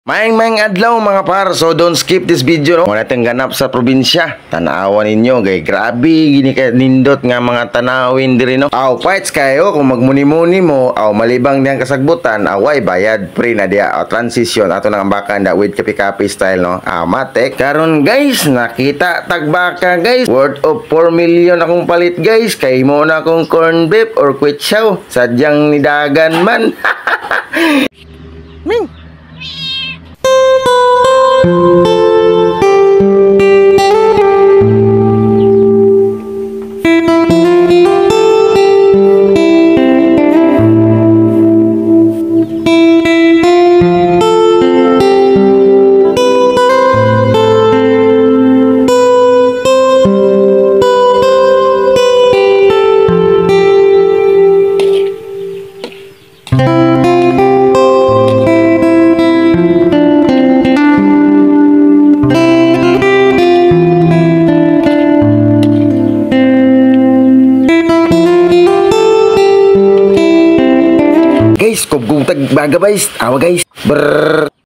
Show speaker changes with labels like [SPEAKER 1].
[SPEAKER 1] Maing adlaw mga par, so don't skip this video no. Muna tayong ganap sa probinsya. Tanawan ninyo, gay grabe gini kay nindot nga mga tanawin diri no. Aw fights kayo kung magmuni-muni mo, aw malibang diyang kasagbutan, away bayad pre na dia transition ato nang ambakan da with kapi-kapi style no. Matek karon guys, nakita tagbaka guys. Worth of 4 million akong palit guys. Kay mo na akong corn beef or kwetsaw. Sadyang nidagan man. Ming guys, kung tagbaga guys, awa guys. Brrr.